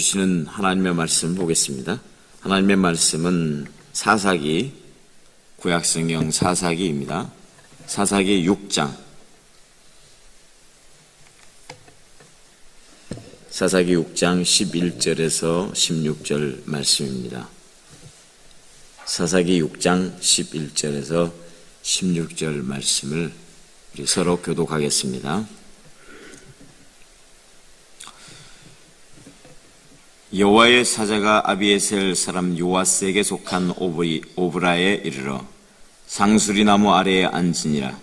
주시는 하나님의 말씀 보겠습니다. 하나님의 말씀은 사사기, 구약성경 사사기입니다. 사사기 6장, 사사기 6장 11절에서 16절 말씀입니다. 사사기 6장 11절에서 16절 말씀을 우리 서로 교독하겠습니다. 여호와의 사자가 아비에셀 사람 요아스에게 속한 오브라에 이르러 상수리나무 아래에 앉으니라.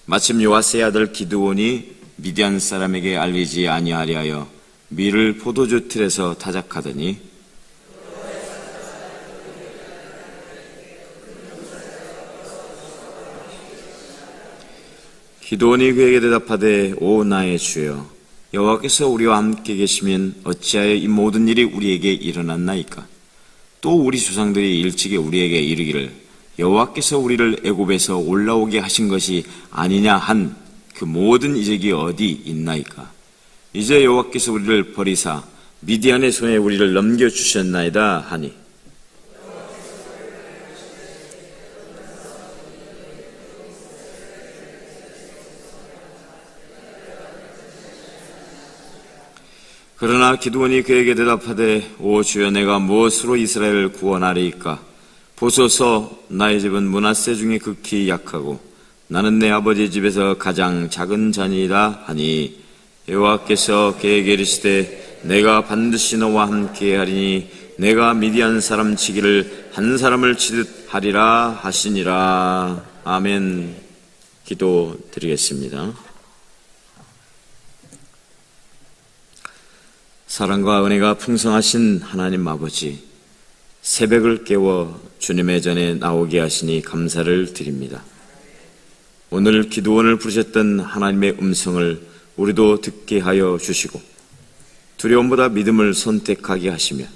마침 요아스의 아들 기드온이 미디안 사람에게 알리지 아니하려 하여 밀을 포도주 틀에서 타작하더니 기드온이 그에게 대답하되 오 나의 주여 여호와께서 우리와 함께 계시면 어찌하여 이 모든 일이 우리에게 일어났나이까? 또 우리 조상들이 일찍이 우리에게 이르기를 여호와께서 우리를 애굽에서 올라오게 하신 것이 아니냐 한 그 모든 이적이 어디 있나이까? 이제 여호와께서 우리를 버리사 미디안의 손에 우리를 넘겨주셨나이다 하니 그러나 기드온이 그에게 대답하되 오 주여 내가 무엇으로 이스라엘을 구원하리이까? 보소서 나의 집은 므낫세 중에 극히 약하고 나는 내 아버지 집에서 가장 작은 자니이다 하니 여호와께서 그에게 이르시되 내가 반드시 너와 함께 하리니 내가 미디안 사람 치기를 한 사람을 치듯 하리라 하시니라. 아멘. 기도 드리겠습니다. 사랑과 은혜가 풍성하신 하나님 아버지, 새벽을 깨워 주님의 전에 나오게 하시니 감사를 드립니다. 오늘 기드온을 부르셨던 하나님의 음성을 우리도 듣게 하여 주시고 두려움보다 믿음을 선택하게 하시며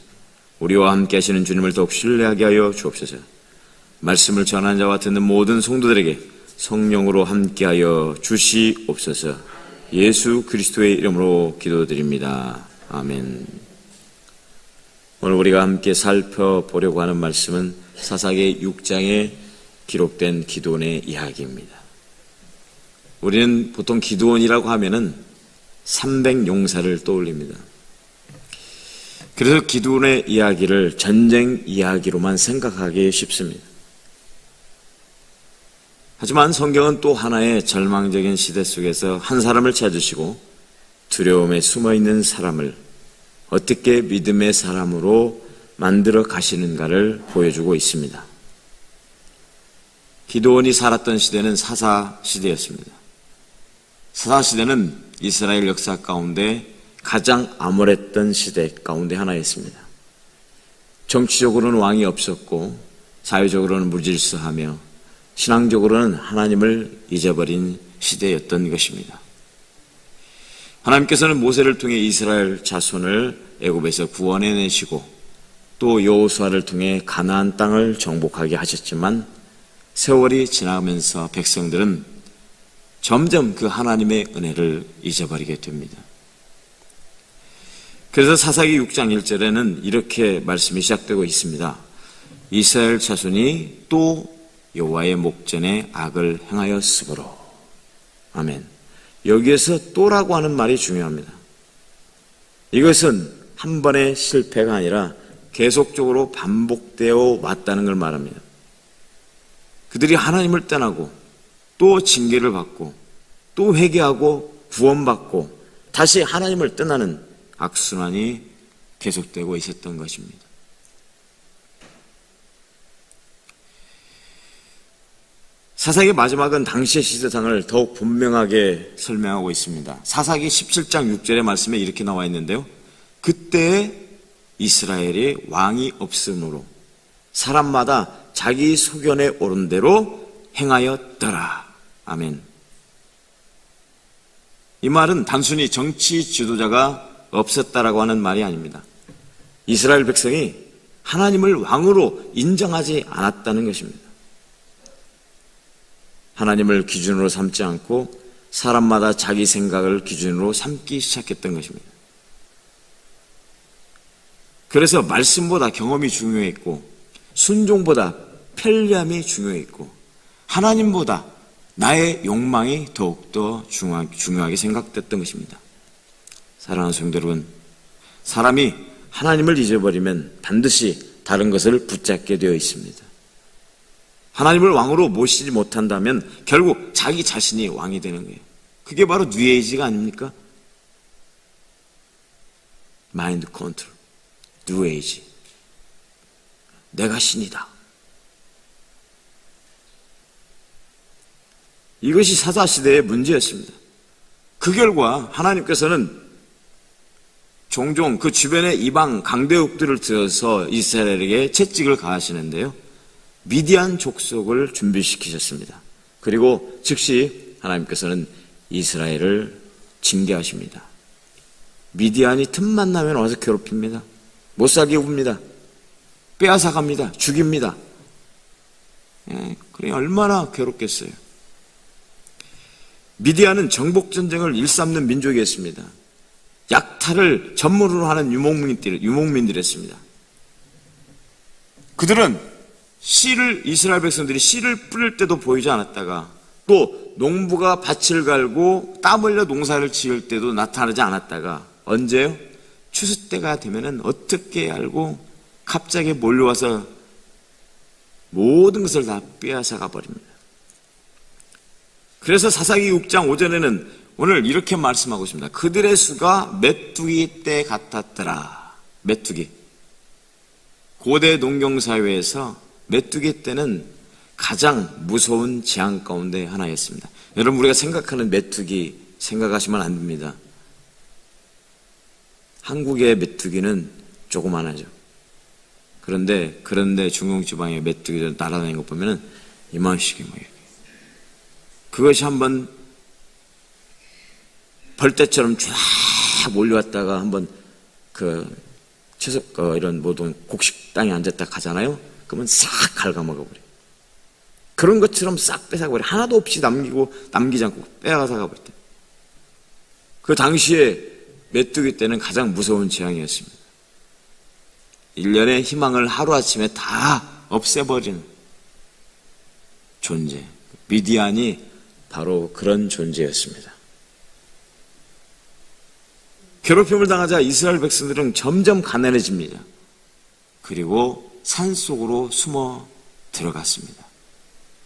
우리와 함께 하시는 주님을 더욱 신뢰하게 하여 주옵소서. 말씀을 전하는 자와 듣는 모든 성도들에게 성령으로 함께 하여 주시옵소서. 예수 그리스도의 이름으로 기도드립니다. 아멘. 오늘 우리가 함께 살펴보려고 하는 말씀은 사사기 6장에 기록된 기드온의 이야기입니다. 우리는 보통 기드온이라고 하면은 300용사를 떠올립니다. 그래서 기드온의 이야기를 전쟁 이야기로만 생각하기 쉽습니다. 하지만 성경은 또 하나의 절망적인 시대 속에서 한 사람을 찾으시고 두려움에 숨어있는 사람을 어떻게 믿음의 사람으로 만들어 가시는가를 보여주고 있습니다. 기드온이 살았던 시대는 사사 시대였습니다. 사사 시대는 이스라엘 역사 가운데 가장 암울했던 시대 가운데 하나였습니다. 정치적으로는 왕이 없었고 사회적으로는 무질서하며 신앙적으로는 하나님을 잊어버린 시대였던 것입니다. 하나님께서는 모세를 통해 이스라엘 자손을 애굽에서 구원해내시고 또 여호수아를 통해 가나안 땅을 정복하게 하셨지만 세월이 지나면서 백성들은 점점 그 하나님의 은혜를 잊어버리게 됩니다. 그래서 사사기 6장 1절에는 이렇게 말씀이 시작되고 있습니다. 이스라엘 자손이 또 여호와의 목전에 악을 행하였으므로. 아멘. 여기에서 또라고 하는 말이 중요합니다. 이것은 한 번의 실패가 아니라 계속적으로 반복되어 왔다는 걸 말합니다. 그들이 하나님을 떠나고 또 징계를 받고 또 회개하고 구원받고 다시 하나님을 떠나는 악순환이 계속되고 있었던 것입니다. 사사기 마지막은 당시의 시대상을 더욱 분명하게 설명하고 있습니다. 사사기 17장 6절의 말씀에 이렇게 나와 있는데요. 그때 이스라엘이 왕이 없으므로 사람마다 자기 소견에 오른 대로 행하였더라. 아멘. 이 말은 단순히 정치 지도자가 없었다라고 하는 말이 아닙니다. 이스라엘 백성이 하나님을 왕으로 인정하지 않았다는 것입니다. 하나님을 기준으로 삼지 않고 사람마다 자기 생각을 기준으로 삼기 시작했던 것입니다. 그래서 말씀보다 경험이 중요했고 순종보다 편리함이 중요했고 하나님보다 나의 욕망이 더욱더 중요하게 생각됐던 것입니다. 사랑하는 성도 여러분, 사람이 하나님을 잊어버리면 반드시 다른 것을 붙잡게 되어 있습니다. 하나님을 왕으로 모시지 못한다면 결국 자기 자신이 왕이 되는 거예요. 그게 바로 뉴에이지가 아닙니까? 마인드 컨트롤, 뉴에이지. 내가 신이다. 이것이 사사시대의 문제였습니다. 그 결과 하나님께서는 종종 그 주변의 이방 강대국들을 들어서 이스라엘에게 채찍을 가하시는데요. 미디안 족속을 준비시키셨습니다. 그리고 즉시 하나님께서는 이스라엘을 징계하십니다. 미디안이 틈만 나면 와서 괴롭힙니다. 못 살게 굽니다. 빼앗아갑니다. 죽입니다. 그래 얼마나 괴롭겠어요. 미디안은 정복전쟁을 일삼는 민족이었습니다. 약탈을 전문으로 하는 유목민들이었습니다. 그들은 이스라엘 백성들이 씨를 뿌릴 때도 보이지 않았다가 또 농부가 밭을 갈고 땀 흘려 농사를 지을 때도 나타나지 않았다가 언제요? 추수 때가 되면은 어떻게 알고 갑자기 몰려와서 모든 것을 다 빼앗아가 버립니다. 그래서 사사기 6장 5절에는 오늘 이렇게 말씀하고 있습니다. 그들의 수가 메뚜기 때 같았더라. 메뚜기. 고대 농경사회에서 메뚜기 떼는 가장 무서운 재앙 가운데 하나였습니다. 여러분 우리가 생각하는 메뚜기 생각하시면 안 됩니다. 한국의 메뚜기는 조그만하죠. 그런데 중국지방의 메뚜기들 날아다니는 거 보면은 이만식이 뭐 이렇게. 그것이 한번 벌떼처럼 쫙 몰려왔다가 한번 이런 모든 곡식당에 앉았다 가잖아요. 그러면 싹 갉아먹어 버려. 그런 것처럼 싹 뺏어가 버려. 하나도 없이 남기지 않고 빼앗아가 버릴 때. 그 당시에 메뚜기 때는 가장 무서운 재앙이었습니다. 1년의 희망을 하루아침에 다 없애버리는 존재. 미디안이 바로 그런 존재였습니다. 괴롭힘을 당하자 이스라엘 백성들은 점점 가난해집니다. 그리고 산속으로 숨어 들어갔습니다.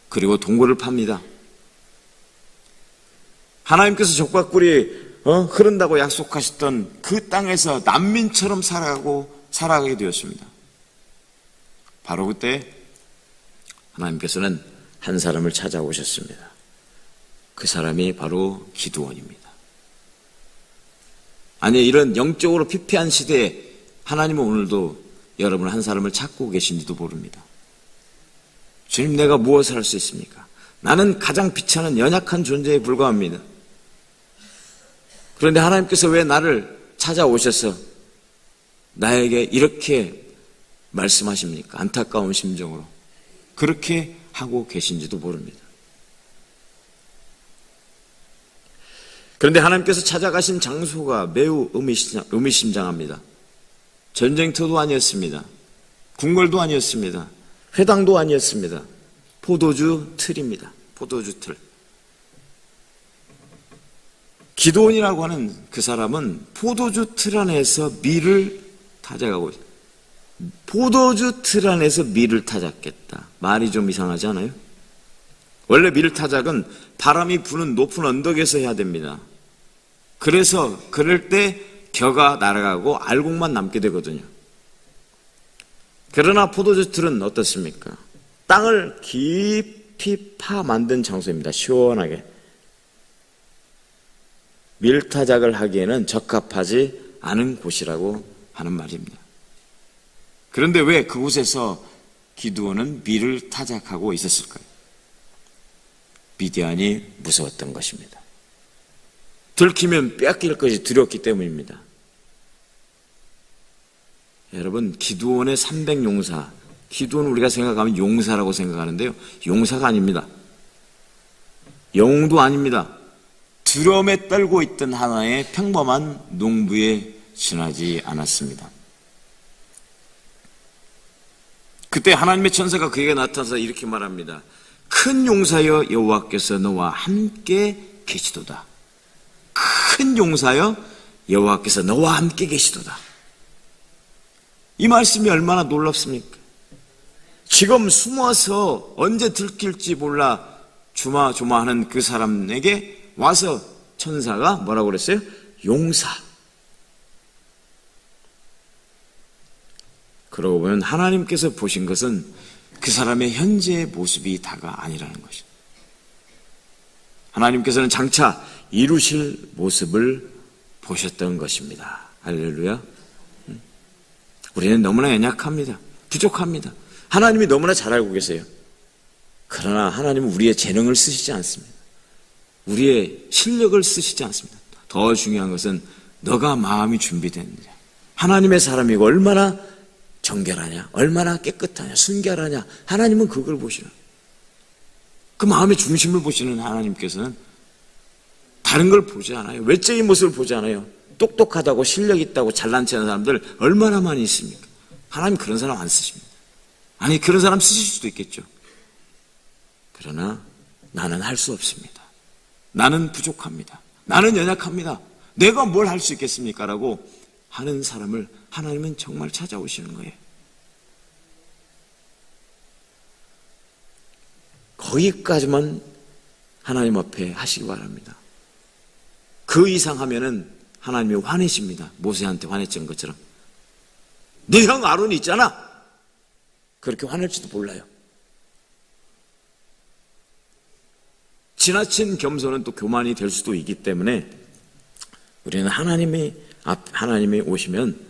그리고 동굴을 팝니다. 하나님께서 적과꿀이 흐른다고 약속하셨던 그 땅에서 난민처럼 살아가게 되었습니다. 바로 그때 하나님께서는 한 사람을 찾아오셨습니다. 그 사람이 바로 기드온입니다. 아니, 이런 영적으로 피폐한 시대에 하나님은 오늘도 여러분 한 사람을 찾고 계신지도 모릅니다. 주님, 내가 무엇을 할 수 있습니까? 나는 가장 비천한 연약한 존재에 불과합니다. 그런데 하나님께서 왜 나를 찾아오셔서 나에게 이렇게 말씀하십니까? 안타까운 심정으로 그렇게 하고 계신지도 모릅니다. 그런데 하나님께서 찾아가신 장소가 매우 의미심장합니다. 전쟁터도 아니었습니다. 궁궐도 아니었습니다. 회당도 아니었습니다. 포도주 틀입니다. 포도주 틀. 기드온이라고 하는 그 사람은 포도주 틀 안에서 밀을 타작하고 있어요. 포도주 틀 안에서 밀을 타작했다. 말이 좀 이상하지 않아요? 원래 밀 타작은 바람이 부는 높은 언덕에서 해야 됩니다. 그래서 그럴 때 겨가 날아가고 알곡만 남게 되거든요. 그러나 포도주 틀은 어떻습니까? 땅을 깊이 파 만든 장소입니다. 시원하게. 밀타작을 하기에는 적합하지 않은 곳이라고 하는 말입니다. 그런데 왜 그곳에서 기드온은 밀을 타작하고 있었을까요? 미디안이 무서웠던 것입니다. 들키면 빼앗길 것이 두렵기 때문입니다. 여러분, 기드온의 300용사, 기드온은 우리가 생각하면 용사라고 생각하는데요, 용사가 아닙니다. 영웅도 아닙니다. 두려움에 떨고 있던 하나의 평범한 농부에 지나지 않았습니다. 그때 하나님의 천사가 그에게 나타나서 이렇게 말합니다. 큰 용사여 여호와께서 너와 함께 계시도다. 큰 용사여 여호와께서 너와 함께 계시도다. 이 말씀이 얼마나 놀랍습니까? 지금 숨어서 언제 들킬지 몰라 조마조마하는 그 사람에게 와서 천사가 뭐라고 그랬어요? 용사. 그러고 보면 하나님께서 보신 것은 그 사람의 현재의 모습이 다가 아니라는 것이죠. 하나님께서는 장차 이루실 모습을 보셨던 것입니다. 할렐루야. 우리는 너무나 연약합니다. 부족합니다. 하나님이 너무나 잘 알고 계세요. 그러나 하나님은 우리의 재능을 쓰시지 않습니다. 우리의 실력을 쓰시지 않습니다. 더 중요한 것은 너가 마음이 준비됐느냐. 하나님의 사람이고 얼마나 정결하냐, 얼마나 깨끗하냐, 순결하냐. 하나님은 그걸 보시는, 그 마음의 중심을 보시는 하나님께서는 다른 걸 보지 않아요. 외적인 모습을 보지 않아요. 똑똑하다고 실력 있다고 잘난 체하는 사람들 얼마나 많이 있습니까? 하나님 그런 사람 안 쓰십니다. 아니, 그런 사람 쓰실 수도 있겠죠. 그러나 나는 할 수 없습니다. 나는 부족합니다. 나는 연약합니다. 내가 뭘 할 수 있겠습니까? 라고 하는 사람을 하나님은 정말 찾아오시는 거예요. 거기까지만 하나님 앞에 하시기 바랍니다. 그 이상 하면은 하나님이 화내십니다. 모세한테 화냈던 것처럼. 네 형 아론이 있잖아. 그렇게 화낼지도 몰라요. 지나친 겸손은 또 교만이 될 수도 있기 때문에 우리는 하나님이 오시면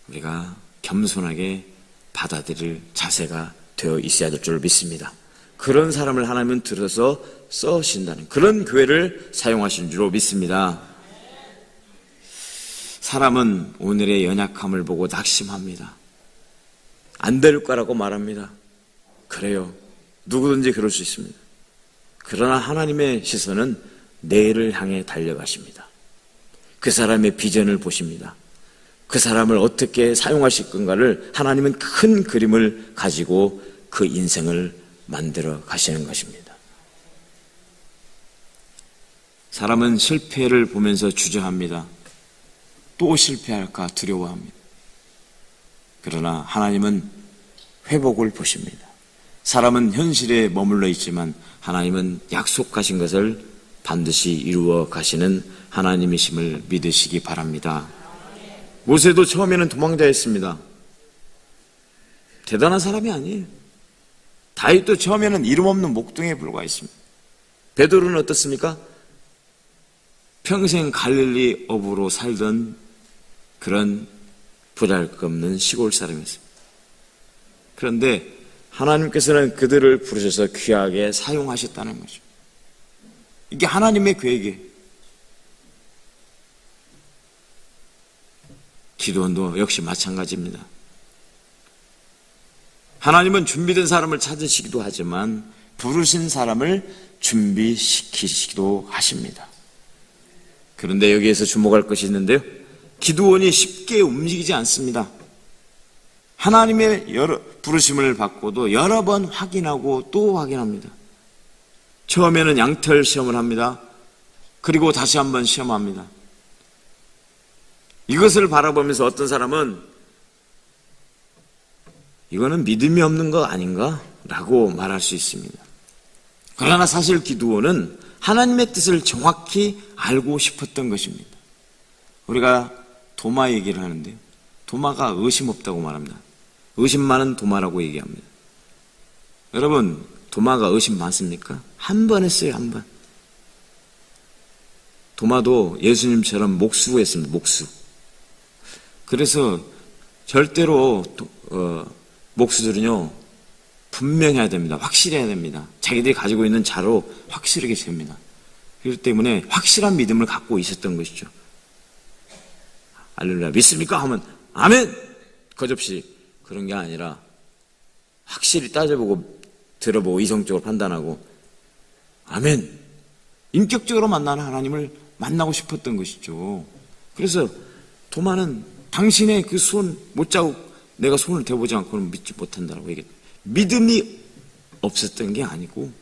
우리가 겸손하게 받아들일 자세가 되어 있어야 될 줄 믿습니다. 그런 사람을 하나님은 들어서 써신다는 그런 교회를 사용하신 줄로 믿습니다. 사람은 오늘의 연약함을 보고 낙심합니다. 안 될 거라고 말합니다. 그래요. 누구든지 그럴 수 있습니다. 그러나 하나님의 시선은 내일을 향해 달려가십니다. 그 사람의 비전을 보십니다. 그 사람을 어떻게 사용하실 건가를 하나님은 큰 그림을 가지고 그 인생을 만들어 가시는 것입니다. 사람은 실패를 보면서 주저합니다. 또 실패할까 두려워합니다. 그러나 하나님은 회복을 보십니다. 사람은 현실에 머물러 있지만 하나님은 약속하신 것을 반드시 이루어 가시는 하나님이심을 믿으시기 바랍니다. 모세도 처음에는 도망자였습니다. 대단한 사람이 아니에요. 다윗도 처음에는 이름 없는 목동에 불과했습니다. 베드로는 어떻습니까? 평생 갈릴리 어부로 살던 그런 보잘것없는 시골 사람이었습니다. 그런데 하나님께서는 그들을 부르셔서 귀하게 사용하셨다는 거죠. 이게 하나님의 계획이에요. 기도원도 역시 마찬가지입니다. 하나님은 준비된 사람을 찾으시기도 하지만 부르신 사람을 준비시키시기도 하십니다. 그런데 여기에서 주목할 것이 있는데요. 기드온이 쉽게 움직이지 않습니다. 하나님의 부르심을 받고도 여러 번 확인하고 또 확인합니다. 처음에는 양털 시험을 합니다. 그리고 다시 한번 시험합니다. 이것을 바라보면서 어떤 사람은 이거는 믿음이 없는 거 아닌가? 라고 말할 수 있습니다. 그러나 사실 기드온은 하나님의 뜻을 정확히 알고 싶었던 것입니다. 우리가 도마 얘기를 하는데요. 도마가 의심 없다고 말합니다. 의심 많은 도마라고 얘기합니다. 여러분, 도마가 의심 많습니까? 한 번 했어요, 한 번. 도마도 예수님처럼 목수했습니다, 목수. 그래서 절대로 목수들은요, 분명해야 됩니다. 확실해야 됩니다. 자기들이 가지고 있는 자로 확실하게 셉니다. 그렇기 때문에 확실한 믿음을 갖고 있었던 것이죠. 할렐루야, 믿습니까? 하면 아멘! 거접시. 그런 게 아니라 확실히 따져보고 들어보고 이성적으로 판단하고 아멘! 인격적으로 만나는 하나님을 만나고 싶었던 것이죠. 그래서 도마는 당신의 그 손 못자국 내가 손을 대보지 않고는 믿지 못한다라고 얘기했다. 믿음이 없었던 게 아니고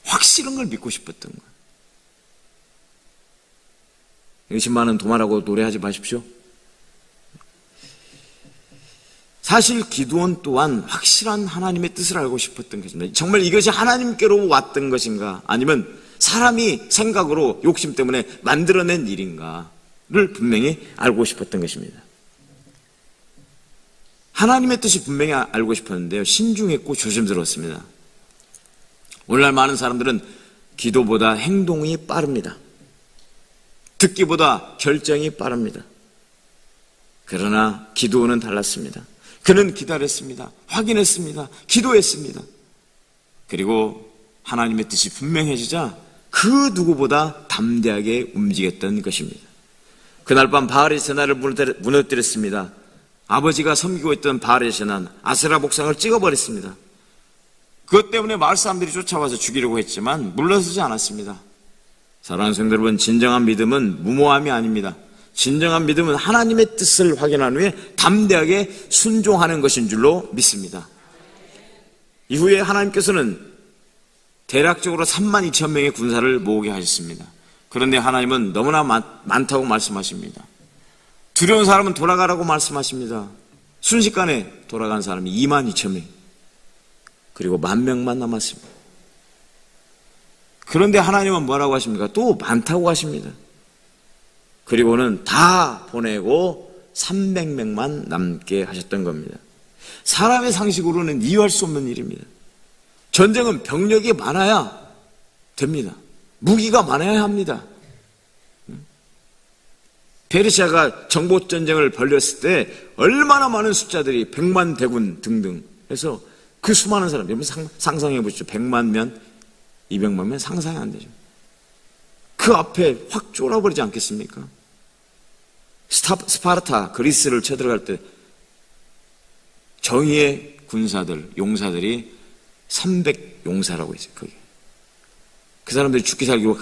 확실한 걸 믿고 싶었던 거예요. 의심많은 도마라고 노래하지 마십시오. 사실 기드온 또한 확실한 하나님의 뜻을 알고 싶었던 것입니다. 정말 이것이 하나님께로 왔던 것인가, 아니면 사람이 생각으로 욕심 때문에 만들어낸 일인가를 분명히 알고 싶었던 것입니다. 하나님의 뜻이 분명히 알고 싶었는데요, 신중했고 조심스러웠습니다. 오늘날 많은 사람들은 기도보다 행동이 빠릅니다. 듣기보다 결정이 빠릅니다. 그러나 기드온은 달랐습니다. 그는 기다렸습니다. 확인했습니다. 기도했습니다. 그리고 하나님의 뜻이 분명해지자 그 누구보다 담대하게 움직였던 것입니다. 그날 밤 바알의 제단을 무너뜨렸습니다. 아버지가 섬기고 있던 바알의 제단 아세라 목상을 찍어버렸습니다. 그것 때문에 마을 사람들이 쫓아와서 죽이려고 했지만 물러서지 않았습니다. 사랑하는 성도 여러분, 진정한 믿음은 무모함이 아닙니다. 진정한 믿음은 하나님의 뜻을 확인한 후에 담대하게 순종하는 것인 줄로 믿습니다. 이후에 하나님께서는 대략적으로 32,000명의 군사를 모으게 하셨습니다. 그런데 하나님은 너무나 많다고 말씀하십니다. 두려운 사람은 돌아가라고 말씀하십니다. 순식간에 돌아간 사람이 22,000명, 그리고 10,000명만 남았습니다. 그런데 하나님은 뭐라고 하십니까? 또 많다고 하십니다. 그리고는 다 보내고 300명만 남게 하셨던 겁니다. 사람의 상식으로는 이해할 수 없는 일입니다. 전쟁은 병력이 많아야 됩니다. 무기가 많아야 합니다. 페르시아가 정복전쟁을 벌였을 때 얼마나 많은 숫자들이 100만 대군 등등 해서 그 수많은 사람, 여러분 상상해 보시죠. 100만 명, 200만 명 상상이 안 되죠. 그 앞에 확 쫄아버리지 않겠습니까? 스파르타, 그리스를 쳐들어갈 때 정의의 군사들, 용사들이 300용사라고 있어요. 거기. 그 사람들이 죽기 살기로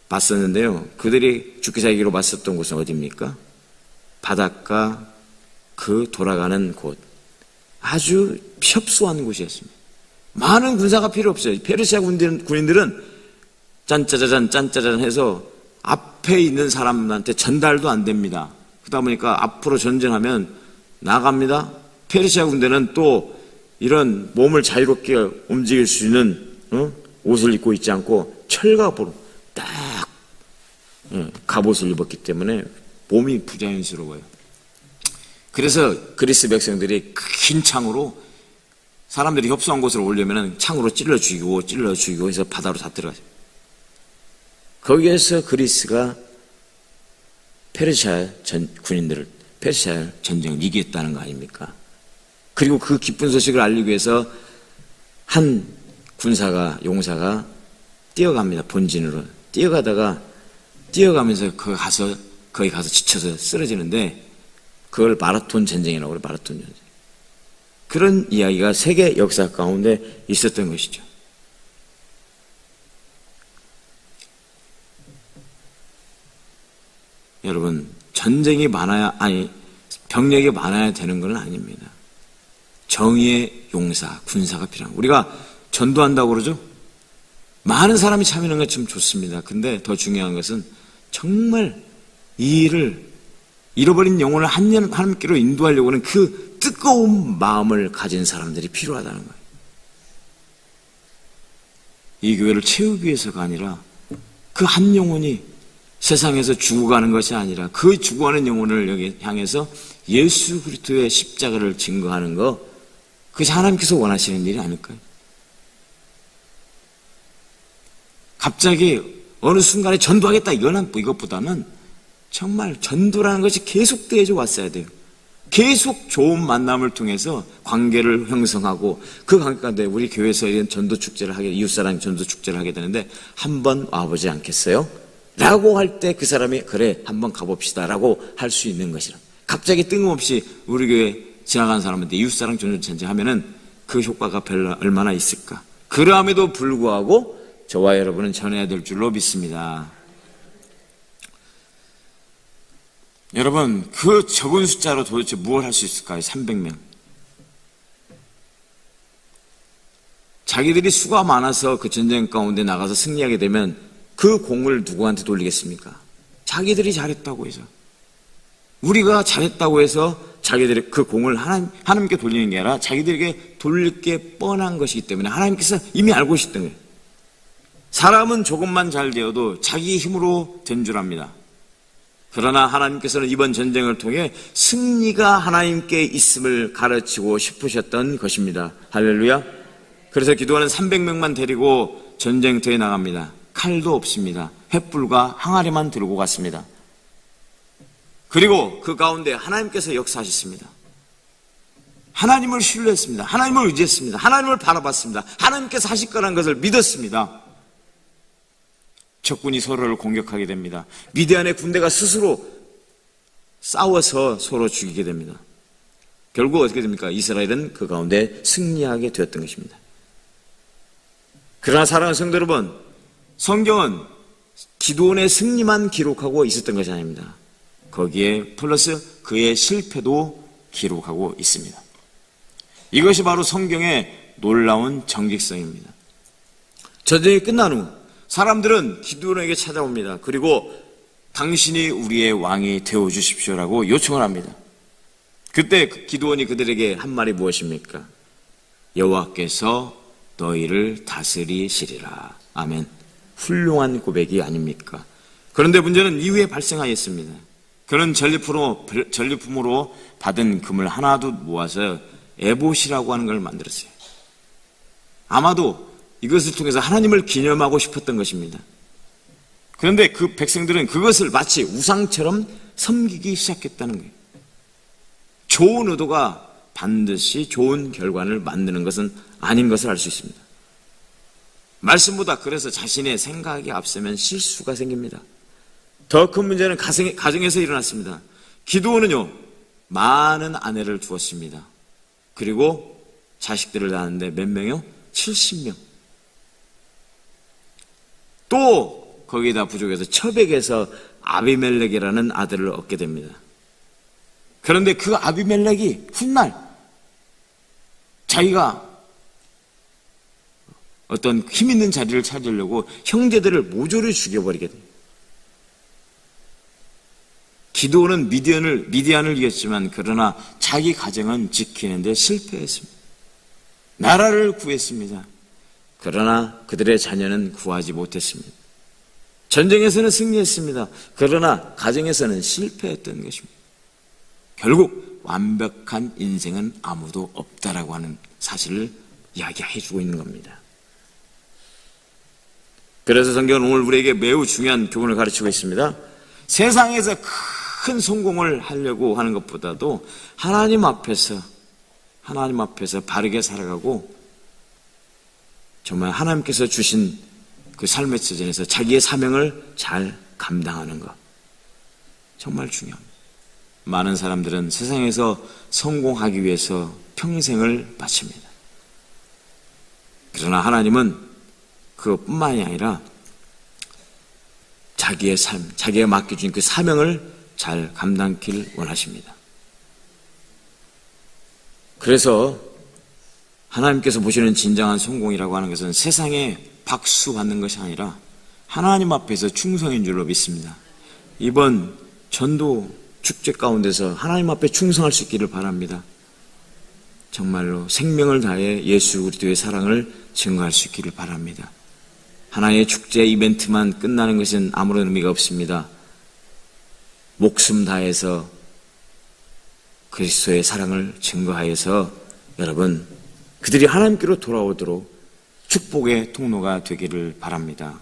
맞섰는데요. 그들이 죽기 살기로 맞섰던 곳은 어디입니까? 바닷가 그 돌아가는 곳. 아주 협소한 곳이었습니다. 많은 군사가 필요 없어요. 페르시아 군인들은 짠짜자잔 짠짜잔 해서 앞에 있는 사람한테 전달도 안 됩니다. 그러다 보니까 앞으로 전쟁하면 나갑니다. 페르시아 군대는 또 이런 몸을 자유롭게 움직일 수 있는 옷을 입고 있지 않고 철갑으로 딱 갑옷을 입었기 때문에 몸이 부자연스러워요. 그래서 그리스 백성들이 긴 창으로 사람들이 협소한 곳으로 오려면 창으로 찔러 죽이고 해서 바다로 다 들어가죠. 거기에서 그리스가 페르시아 군인들을 페르시아 전쟁을 이겼다는 거 아닙니까? 그리고 그 기쁜 소식을 알리기 위해서 한 용사가 뛰어갑니다. 본진으로 뛰어가면서 거기 가서 지쳐서 쓰러지는데 그걸 마라톤 전쟁이라고 그래요. 마라톤 전쟁. 그런 이야기가 세계 역사 가운데 있었던 것이죠. 여러분, 전쟁이 병력이 많아야 되는 건 아닙니다. 정의의 용사, 군사가 필요합니다. 우리가 전도한다고 그러죠? 많은 사람이 참여하는 것 참 좋습니다. 근데 더 중요한 것은 정말 이 일을 잃어버린 영혼을 하나님께로 인도하려고 하는 그 뜨거운 마음을 가진 사람들이 필요하다는 거예요. 이 교회를 채우기 위해서가 아니라 그 한 영혼이 세상에서 죽어가는 것이 아니라 그 죽어가는 영혼을 여기 향해서 예수 그리스도의 십자가를 증거하는 것, 그것이 하나님께서 원하시는 일이 아닐까요? 갑자기 어느 순간에 전도하겠다 이것보다는 정말 전도라는 것이 계속되어져 왔어야 돼요. 계속 좋은 만남을 통해서 관계를 형성하고 그 관계 가운데 우리 교회에서 이런 전도 축제를 이웃사랑 전도 축제를 하게 되는데 한번 와보지 않겠어요? 라고 할 때 그 사람이 그래 한번 가봅시다 라고 할 수 있는 것이라. 갑자기 뜬금없이 우리 교회 지나가는 사람한테 이웃사랑 전도 축제 하면은 그 효과가 얼마나 있을까? 그럼에도 불구하고 저와 여러분은 전해야 될 줄로 믿습니다. 여러분, 그 적은 숫자로 도대체 무엇을 할 수 있을까요? 300명. 자기들이 수가 많아서 그 전쟁 가운데 나가서 승리하게 되면 그 공을 누구한테 돌리겠습니까? 자기들이 잘했다고 해서. 우리가 잘했다고 해서 자기들이 그 공을 하나님께 돌리는 게 아니라 자기들에게 돌릴 게 뻔한 것이기 때문에 하나님께서 이미 알고 계셨던 거예요. 사람은 조금만 잘 되어도 자기 힘으로 된 줄 압니다. 그러나 하나님께서는 이번 전쟁을 통해 승리가 하나님께 있음을 가르치고 싶으셨던 것입니다. 할렐루야. 그래서 기도하는 300명만 데리고 전쟁터에 나갑니다. 칼도 없습니다. 횃불과 항아리만 들고 갔습니다. 그리고 그 가운데 하나님께서 역사하셨습니다. 하나님을 신뢰했습니다. 하나님을 의지했습니다. 하나님을 바라봤습니다. 하나님께서 하실 거라는 것을 믿었습니다. 적군이 서로를 공격하게 됩니다. 미디안의 군대가 스스로 싸워서 서로 죽이게 됩니다. 결국 어떻게 됩니까? 이스라엘은 그 가운데 승리하게 되었던 것입니다. 그러나 사랑하는 성도 여러분, 성경은 기드온의 승리만 기록하고 있었던 것이 아닙니다. 거기에 플러스 그의 실패도 기록하고 있습니다. 이것이 바로 성경의 놀라운 정직성입니다. 전쟁이 끝난 후 사람들은 기드온에게 찾아옵니다. 그리고 당신이 우리의 왕이 되어주십시오라고 요청을 합니다. 그때 기드온이 그들에게 한 말이 무엇입니까? 여호와께서 너희를 다스리시리라. 아멘. 훌륭한 고백이 아닙니까? 그런데 문제는 이후에 발생하였습니다. 그는 전리품으로 받은 금을 하나도 모아서 에봇이라고 하는 걸 만들었어요. 아마도 이것을 통해서 하나님을 기념하고 싶었던 것입니다. 그런데 그 백성들은 그것을 마치 우상처럼 섬기기 시작했다는 거예요. 좋은 의도가 반드시 좋은 결과를 만드는 것은 아닌 것을 알 수 있습니다. 말씀보다 그래서 자신의 생각이 앞서면 실수가 생깁니다. 더 큰 문제는 가정에서 일어났습니다. 기드온은요, 많은 아내를 두었습니다. 그리고 자식들을 낳았는데 몇 명이요? 70명. 또 거기다 부족해서 처백에서 아비멜렉이라는 아들을 얻게 됩니다. 그런데 그 아비멜렉이 훗날 자기가 어떤 힘 있는 자리를 찾으려고 형제들을 모조리 죽여버리게 돼요. 기드온은 미디안을 이겼지만 그러나 자기 가정은 지키는데 실패했습니다. 나라를 구했습니다. 그러나 그들의 자녀는 구하지 못했습니다. 전쟁에서는 승리했습니다. 그러나 가정에서는 실패했던 것입니다. 결국 완벽한 인생은 아무도 없다라고 하는 사실을 이야기해주고 있는 겁니다. 그래서 성경은 오늘 우리에게 매우 중요한 교훈을 가르치고 있습니다. 세상에서 큰 성공을 하려고 하는 것보다도 하나님 앞에서 바르게 살아가고 정말 하나님께서 주신 그 삶의 처전에서 자기의 사명을 잘 감당하는 것, 정말 중요합니다. 많은 사람들은 세상에서 성공하기 위해서 평생을 바칩니다. 그러나 하나님은 그것뿐만이 아니라 자기의 삶, 자기가 맡겨준 그 사명을 잘 감당길 원하십니다. 그래서 하나님께서 보시는 진정한 성공이라고 하는 것은 세상에 박수 받는 것이 아니라 하나님 앞에서 충성인 줄로 믿습니다. 이번 전도 축제 가운데서 하나님 앞에 충성할 수 있기를 바랍니다. 정말로 생명을 다해 예수 그리스도의 사랑을 증거할 수 있기를 바랍니다. 하나의 축제 이벤트만 끝나는 것은 아무런 의미가 없습니다. 목숨 다해서 그리스도의 사랑을 증거하여서 여러분 그들이 하나님께로 돌아오도록 축복의 통로가 되기를 바랍니다.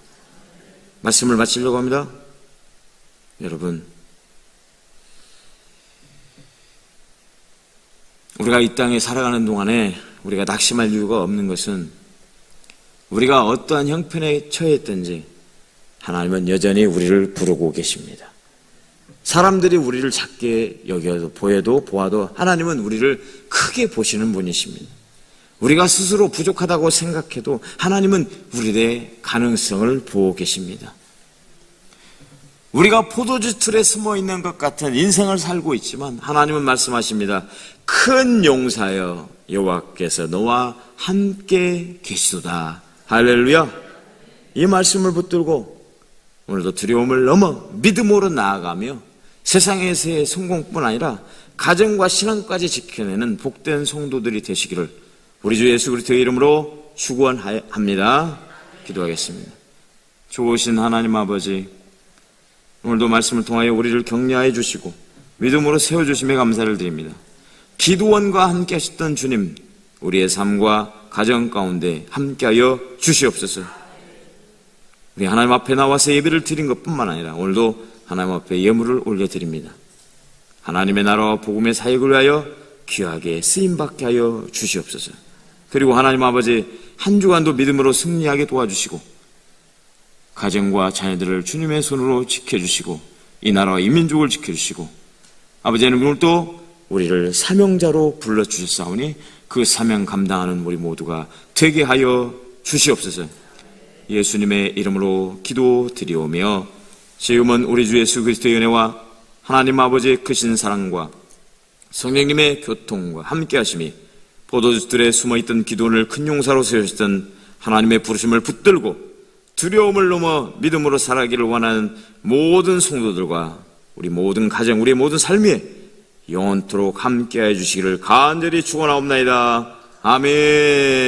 말씀을 마치려고 합니다. 여러분, 우리가 이 땅에 살아가는 동안에 우리가 낙심할 이유가 없는 것은 우리가 어떠한 형편에 처했든지 하나님은 여전히 우리를 부르고 계십니다. 사람들이 우리를 작게 여겨도 보아도 하나님은 우리를 크게 보시는 분이십니다. 우리가 스스로 부족하다고 생각해도 하나님은 우리의 가능성을 보고 계십니다. 우리가 포도주 틀에 숨어있는 것 같은 인생을 살고 있지만 하나님은 말씀하십니다. 큰 용사여 여호와께서 너와 함께 계시도다. 할렐루야. 이 말씀을 붙들고 오늘도 두려움을 넘어 믿음으로 나아가며 세상에서의 성공뿐 아니라 가정과 신앙까지 지켜내는 복된 성도들이 되시기를 우리 주 예수 그리스도의 이름으로 축원합니다. 기도하겠습니다. 좋으신 하나님 아버지, 오늘도 말씀을 통하여 우리를 격려해 주시고 믿음으로 세워주심에 감사를 드립니다. 기도원과 함께 하셨던 주님, 우리의 삶과 가정 가운데 함께하여 주시옵소서. 우리 하나님 앞에 나와서 예배를 드린 것뿐만 아니라 오늘도 하나님 앞에 예물을 올려드립니다. 하나님의 나라와 복음의 사역을 위하여 귀하게 쓰임받게 하여 주시옵소서. 그리고 하나님 아버지, 한 주간도 믿음으로 승리하게 도와주시고 가정과 자녀들을 주님의 손으로 지켜주시고 이 나라와 이 민족을 지켜주시고 아버지는 오늘 또 우리를 사명자로 불러주셨사오니 그 사명 감당하는 우리 모두가 되게 하여 주시옵소서. 예수님의 이름으로 기도드리오며 지금은 우리 주 예수 그리스도의 은혜와 하나님 아버지의 크신 사랑과 성령님의 교통과 함께 하심이 포도주들에 숨어있던 기도원을 큰 용사로 세우셨던 하나님의 부르심을 붙들고 두려움을 넘어 믿음으로 살아가기를 원하는 모든 성도들과 우리 모든 가정, 우리의 모든 삶에 영원토록 함께해 주시기를 간절히 축원하옵나이다. 아멘.